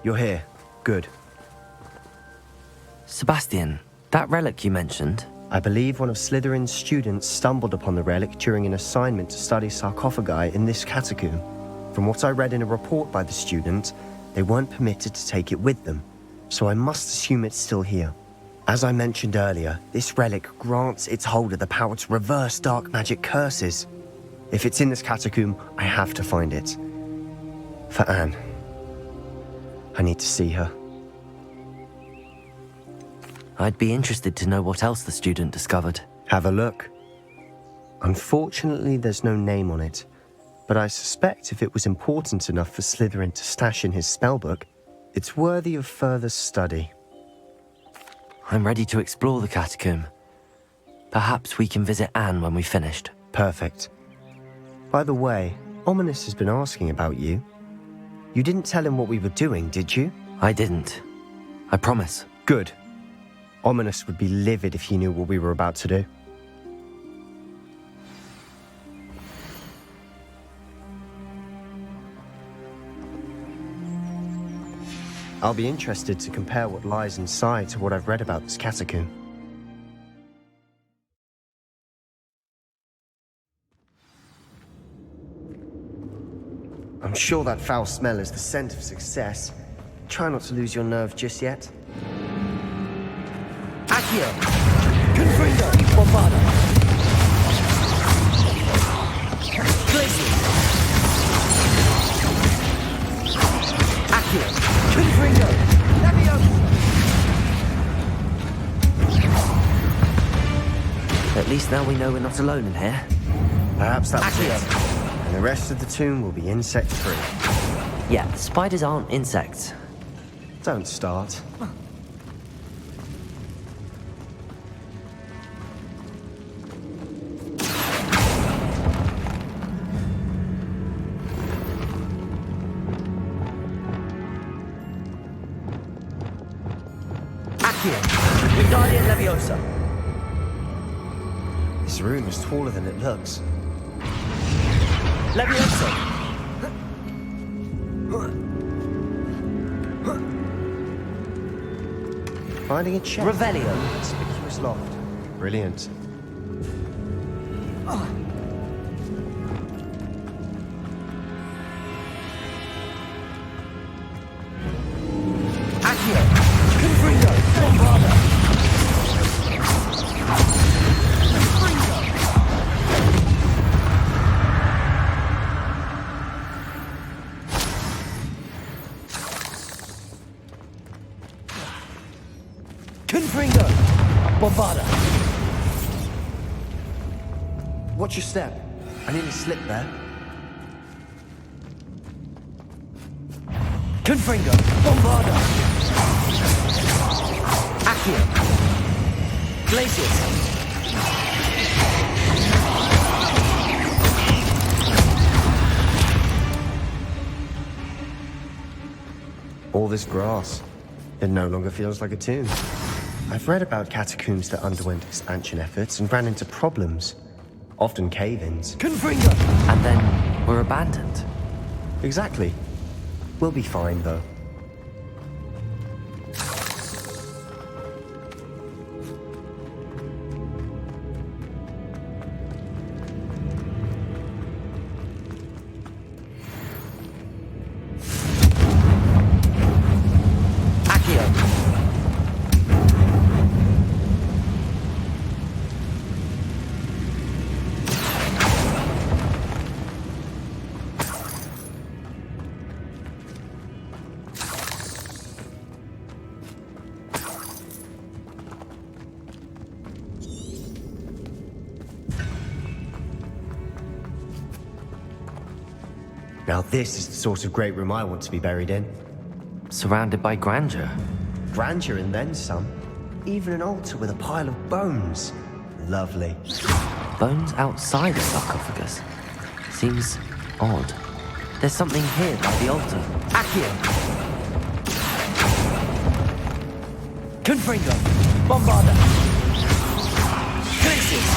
You're here. Good. Sebastian, that relic you mentioned? I believe one of Slytherin's students stumbled upon the relic during an assignment to study sarcophagi in this catacomb. From what I read in a report by the student, they weren't permitted to take it with them, so I must assume it's still here. As I mentioned earlier, this relic grants its holder the power to reverse dark magic curses. If it's in this catacomb, I have to find it. For Anne. I need to see her. I'd be interested to know what else the student discovered. Have a look. Unfortunately, there's no name on it, but I suspect if it was important enough for Slytherin to stash in his spellbook, it's worthy of further study. I'm ready to explore the catacomb. Perhaps we can visit Anne when we've finished. Perfect. By the way, Ominous has been asking about you. You didn't tell him what we were doing, did you? I didn't. I promise. Good. Ominous would be livid if he knew what we were about to do. I'll be interested to compare what lies inside to what I've read about this catacomb. I'm sure that foul smell is the scent of success. Try not to lose your nerve just yet. Accio! Confringo! Bombada! Glacier! Accio! Confringo! Leviosa! At least now we know we're not alone in here. Perhaps that was Accio! it. And the rest of the tomb will be insect-free. Yeah, spiders aren't insects. Don't start. Accio! Wingardium Leviosa! This room is taller than it looks. Leviosa! Finding a chest. Revelio! Conspicuous loft. Brilliant. Accio! Confringo! Bombada! Confringo! Bombada! Watch your step. I nearly slipped there. Confringo! Bombada! Accio! Glacius! All this grass. It no longer feels like a tomb. I've read about catacombs that underwent expansion efforts and ran into problems. Often cave-ins. Confringo! And then we're abandoned. Exactly. We'll be fine, though. Accio! Now this is the sort of great room I want to be buried in. Surrounded by grandeur. Grandeur and then some. Even an altar with a pile of bones. Lovely. Bones outside a sarcophagus. Seems odd. There's something here by the altar. Accio! Confringo! Bombada! Glacius!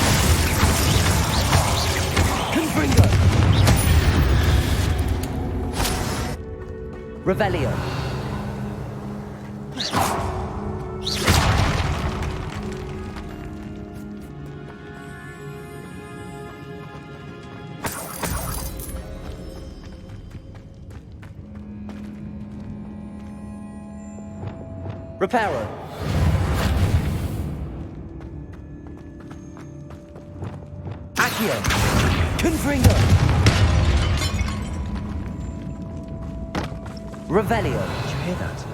Confringo! Revelio! Reparo. Accio. Confringo. Revelio. Did you hear that?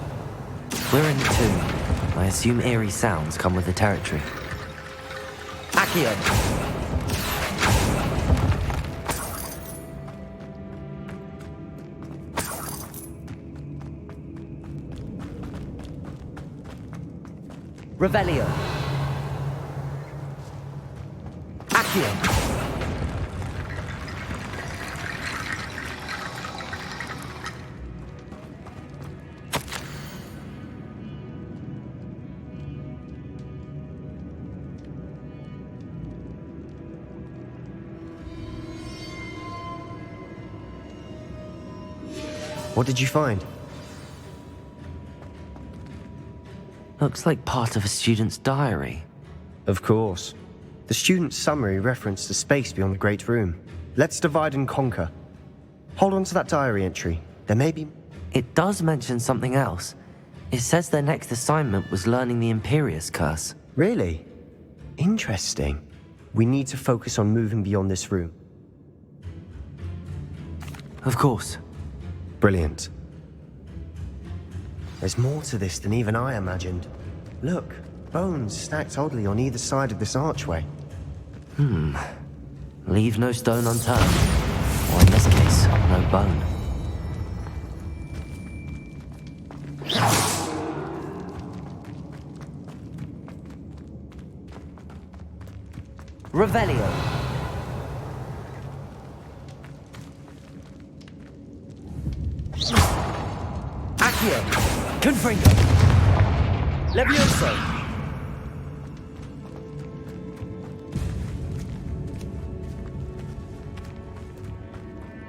We're in the tomb. I assume eerie sounds come with the territory. Accio. Revelio. Accio. What did you find? Looks like part of a student's diary. Of course. The student's summary referenced the space beyond the Great Room. Let's divide and conquer. Hold on to that diary entry. There may be... It does mention something else. It says their next assignment was learning the Imperius curse. Really? Interesting. We need to focus on moving beyond this room. Of course. Brilliant. There's more to this than even I imagined. Look, bones stacked oddly on either side of this archway. Leave no stone unturned. Or in this case, no bone. Revelio. Accio. Confringo. Levioso.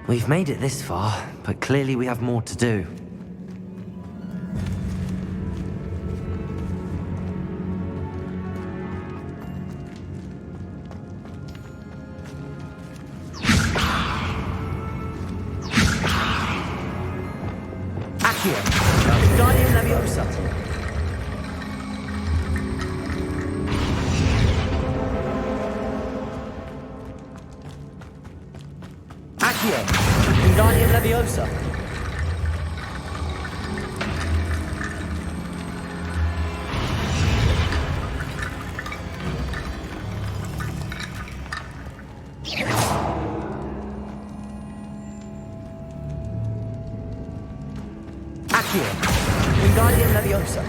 We've made it this far, but clearly we have more to do. Accio. Guardian Leviosa. Accio. Guardian Leviosa. Accio. Guardian Leviosa.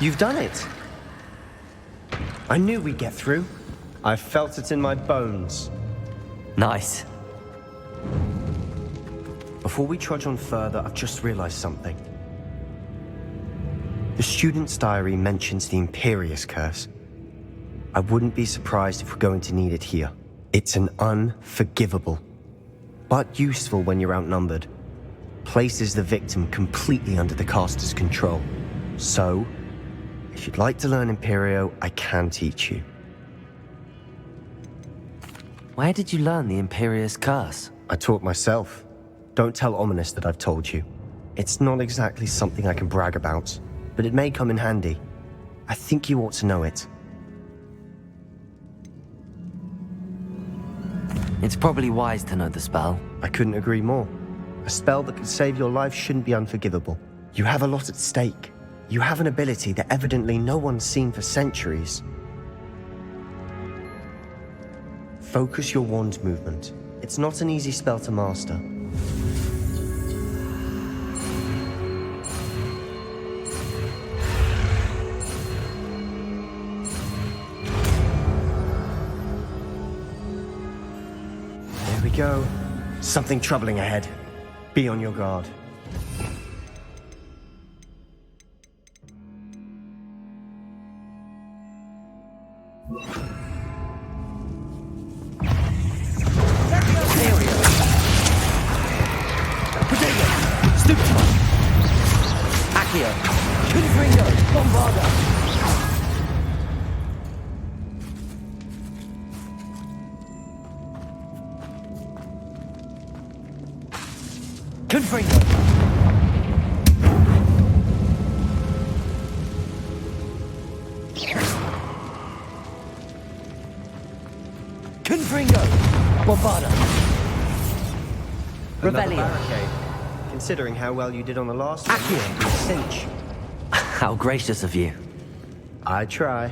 You've done it! I knew we'd get through. I felt it in my bones. Nice. Before we trudge on further, I've just realized something. The student's diary mentions the Imperius curse. I wouldn't be surprised if we're going to need it here. It's an unforgivable, but useful when you're outnumbered. Places the victim completely under the caster's control. So, if you'd like to learn Imperio, I can teach you. Where did you learn the Imperius curse? I taught myself. Don't tell Ominous that I've told you. It's not exactly something I can brag about, but it may come in handy. I think you ought to know it. It's probably wise to know the spell. I couldn't agree more. A spell that could save your life shouldn't be unforgivable. You have a lot at stake. You have an ability that evidently no one's seen for centuries. Focus your wand movement. It's not an easy spell to master. There we go. Something troubling ahead. Be on your guard. Accio. Confringo. Bombarda. Confringo. Confringo. Bombarda. Another Revelio. barricade. Considering how well you did on the last one, Accio. this should be a cinch. How gracious of you. I try.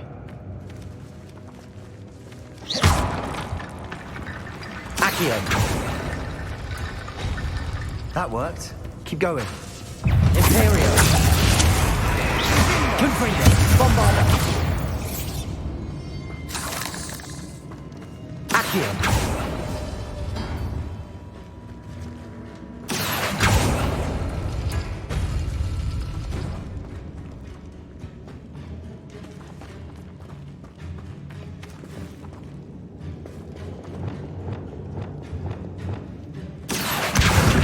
Accio. That worked. Keep going. Imperio. Confringo. Bombarda. Accio.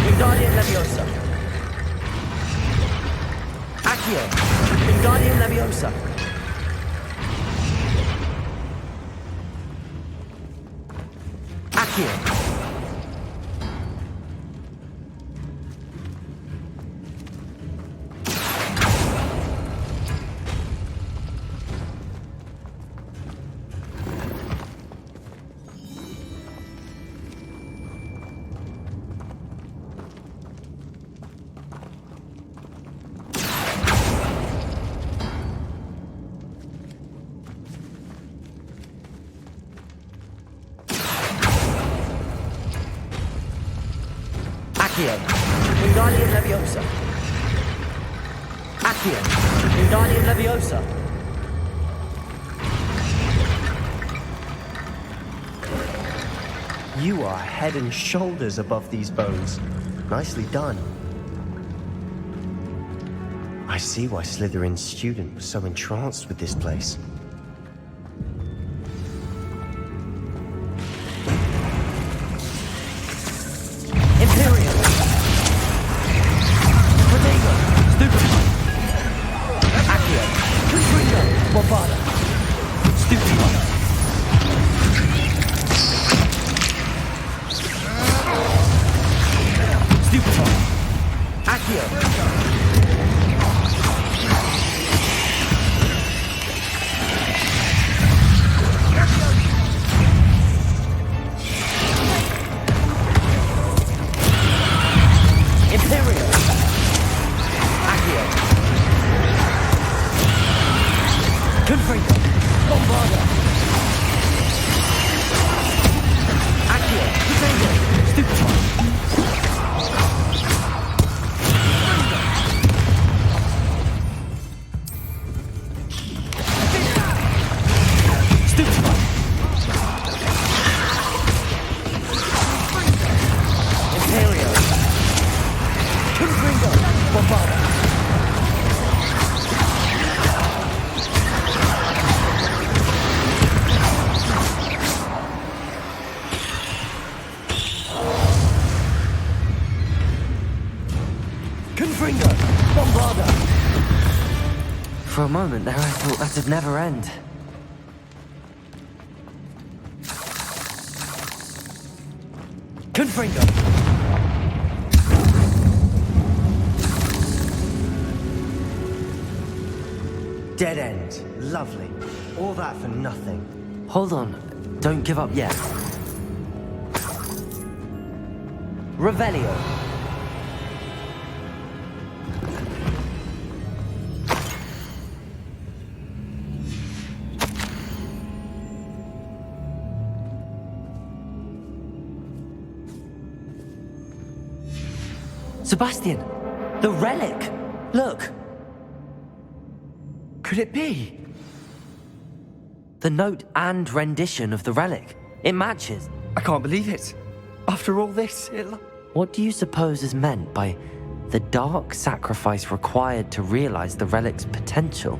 Wingardium Leviosa. Accio. Wingardium Leviosa. Accio. Accio. Wingardium Leviosa. Accio. Wingardium Leviosa. You are head and shoulders above these bones. Nicely done. I see why Slytherin's student was so entranced with this place. Imperio. Protego. Stupefy. Accio. Confringo. Bombarda. Stupefy. Stupefy. Accio. Imperio. Accio. Confringo. Bombarda. Accio. Protego. Stupefy. Stupefy. Imperio. Confringo. Bombarda. Confringo. Bombarda. For a moment there, I thought that'd never end. Confringo. Dead end. Lovely. All that for nothing. Hold on. Don't give up yet. Revelio. Sebastian! The relic! Look! Could it be? The note and rendition of the relic. It matches. I can't believe it. After all this, What do you suppose is meant by the dark sacrifice required to realize the relic's potential?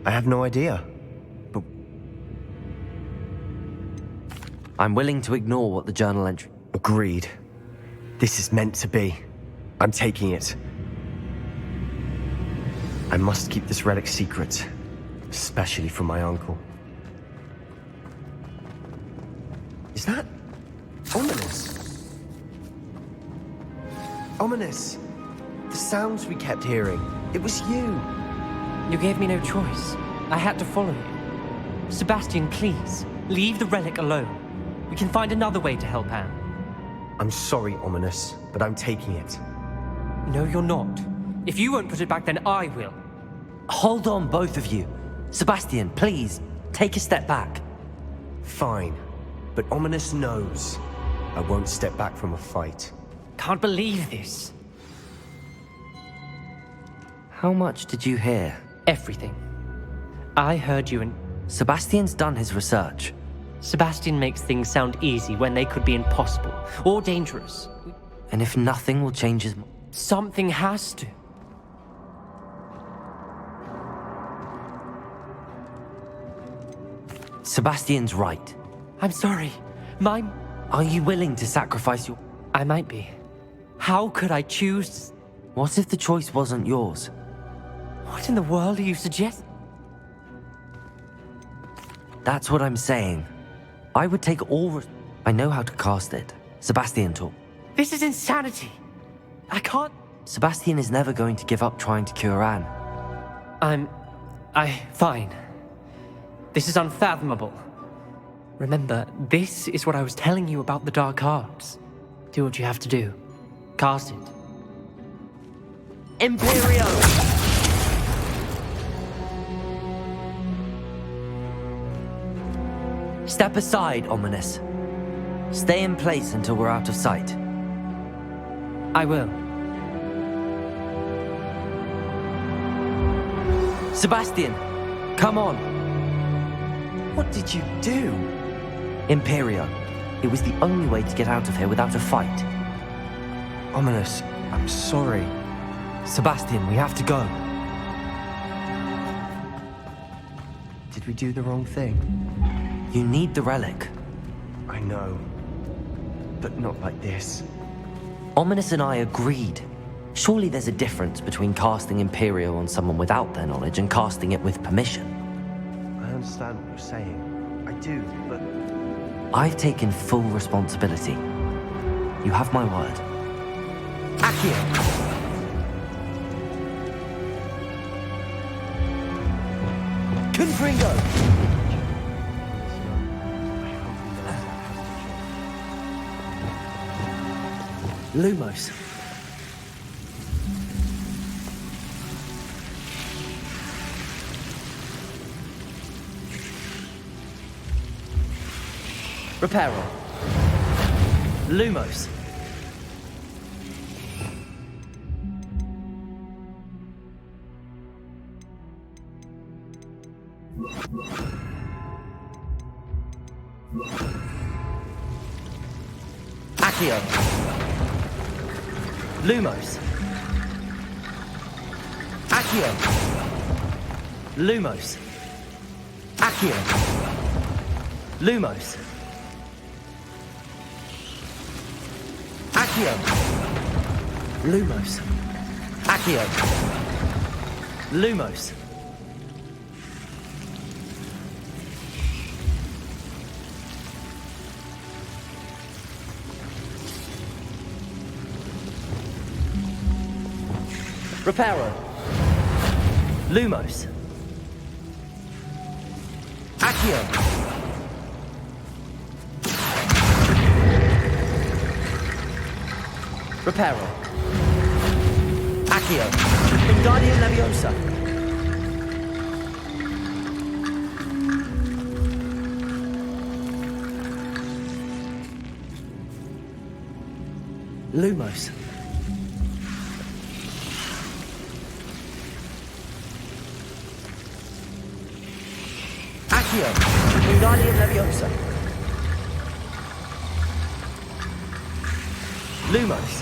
I have no idea. But I'm willing to ignore what the journal entry... agreed. This is meant to be. I'm taking it. I must keep this relic secret, especially from my uncle. Is that ominous? Oh Ominous! The sounds we kept hearing. It was you. You gave me no choice. I had to follow you. Sebastian, please, leave the relic alone. We can find another way to help Anne. I'm sorry, Ominous, but I'm taking it. No, you're not. If you won't put it back, then I will. Hold on, both of you. Sebastian, please, take a step back. Fine, but Ominous knows I won't step back from a fight. Can't believe this. How much did you hear? Everything. I heard you and... Sebastian's done his research. Sebastian makes things sound easy when they could be impossible or dangerous. And if nothing will change his... Something has to. Sebastian's right. I'm sorry. Are you willing to sacrifice your... I might be. How could I choose? What if the choice wasn't yours? What in the world are you suggesting? That's what I'm saying. I would take all... I know how to cast it. Sebastian taught. This is insanity. I can't... Sebastian is never going to give up trying to cure Anne. Fine. This is unfathomable. Remember, this is what I was telling you about the dark arts. Do what you have to do. Cast it. Imperio! Step aside, Ominous. Stay in place until we're out of sight. I will. Sebastian, come on. What did you do? Imperio. It was the only way to get out of here without a fight. Ominous, I'm sorry. Sebastian, we have to go. Did we do the wrong thing? You need the relic. I know. But not like this. Ominous and I agreed. Surely there's a difference between casting Imperio on someone without their knowledge and casting it with permission. I understand what you're saying. I do, but... I've taken full responsibility. You have my word. Accio! Confringo! Lumos. Reparo. Lumos. Accio. Lumos. Accio. Lumos. Accio. Lumos. Accio. Lumos. Accio. Lumos. Reparo. Lumos. Accio. Reparo. Accio. Wingardium Leviosa. Lumos. Accio. Wingardium Leviosa. Lumos.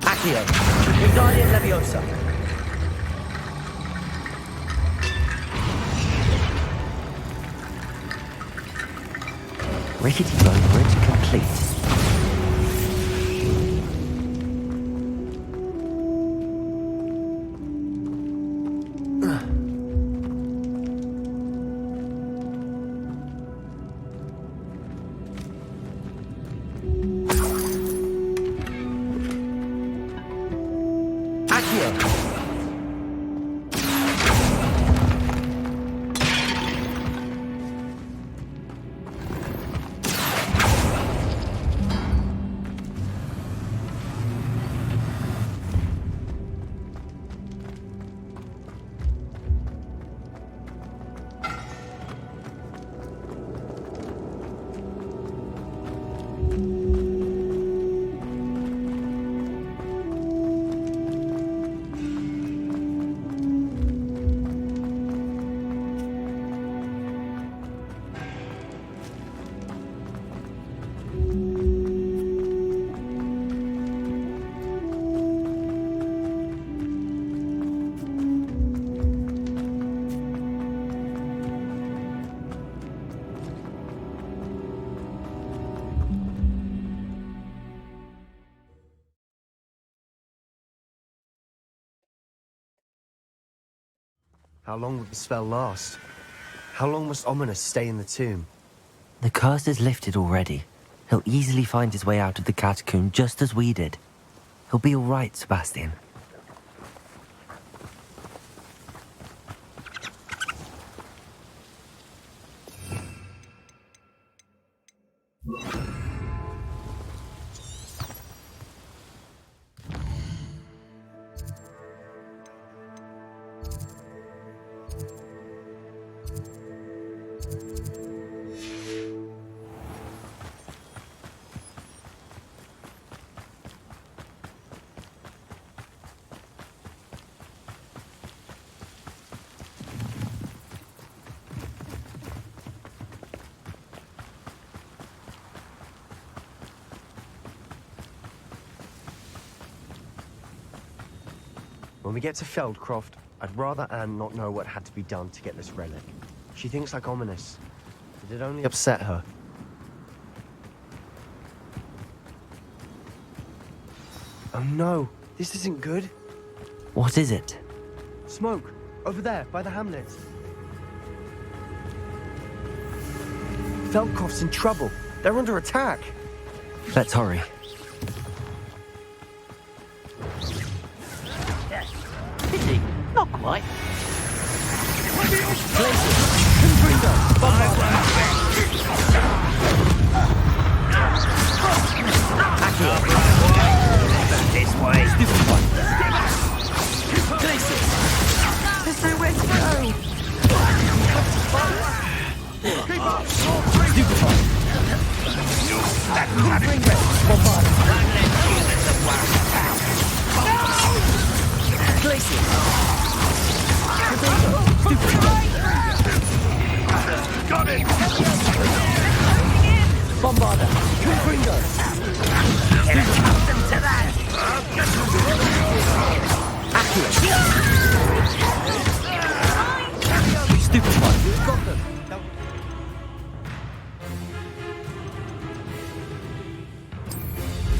Accio. Wingardium Leviosa. Rickety Bone Bridge complete. How long will the spell last? How long must Ominous stay in the tomb? The curse is lifted already. He'll easily find his way out of the catacomb just as we did. He'll be all right, Sebastian. When we get to Feldcroft, I'd rather Anne not know what had to be done to get this relic. She thinks like Ominous. Did it only upset her? Oh no, this isn't good. What is it? Smoke, over there, by the hamlet. Feldcroft's in trouble. They're under attack. Let's hurry. Not quite. This way. There's nowhere to go. Keep up. Got it! Bombarder! Confringo! Get accustomed to that! Stupid one! We've got them!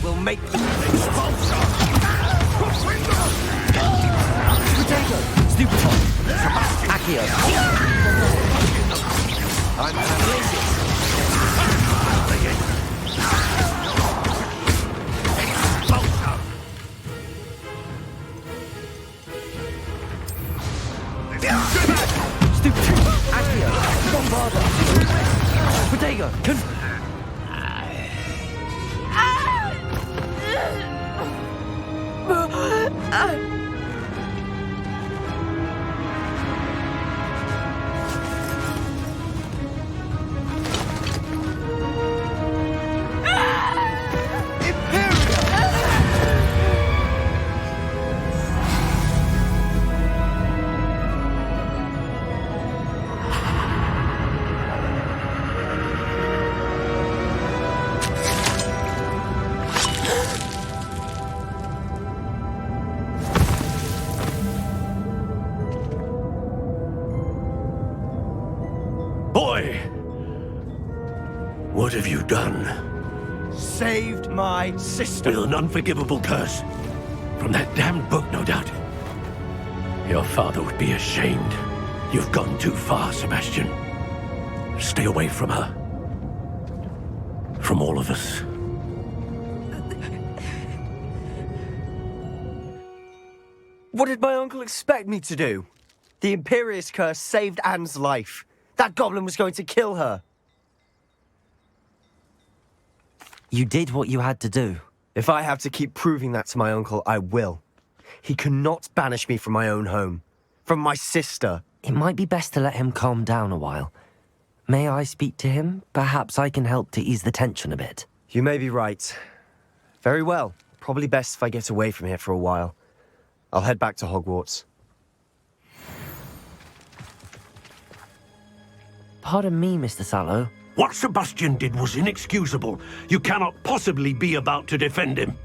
We'll make them Potato! Stupid one! Accio! I'm blazing! Stupid! Accio! Bombarder! Potato! Boy! What have you done? Saved my sister! With an unforgivable curse. From that damned book, no doubt. Your father would be ashamed. You've gone too far, Sebastian. Stay away from her. From all of us. What did my uncle expect me to do? The Imperious curse saved Anne's life. That goblin was going to kill her. You did what you had to do. If I have to keep proving that to my uncle, I will. He cannot banish me from my own home. From my sister. It might be best to let him calm down a while. May I speak to him? Perhaps I can help to ease the tension a bit. You may be right. Very well. Probably best if I get away from here for a while. I'll head back to Hogwarts. Pardon me, Mr. Sallow. What Sebastian did was inexcusable. You cannot possibly be about to defend him.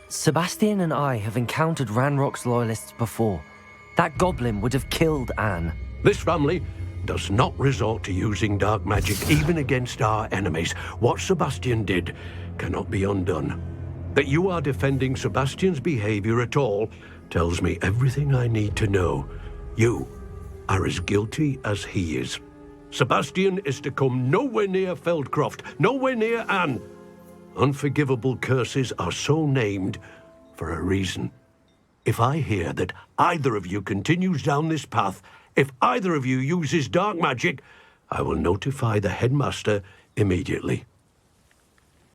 Sebastian and I have encountered Ranrock's loyalists before. That goblin would have killed Anne. This family does not resort to using dark magic even against our enemies. What Sebastian did cannot be undone. That you are defending Sebastian's behavior at all tells me everything I need to know. You are as guilty as he is. Sebastian is to come nowhere near Feldcroft, nowhere near Anne. Unforgivable curses are so named for a reason. If I hear that either of you continues down this path, if either of you uses dark magic, I will notify the headmaster immediately.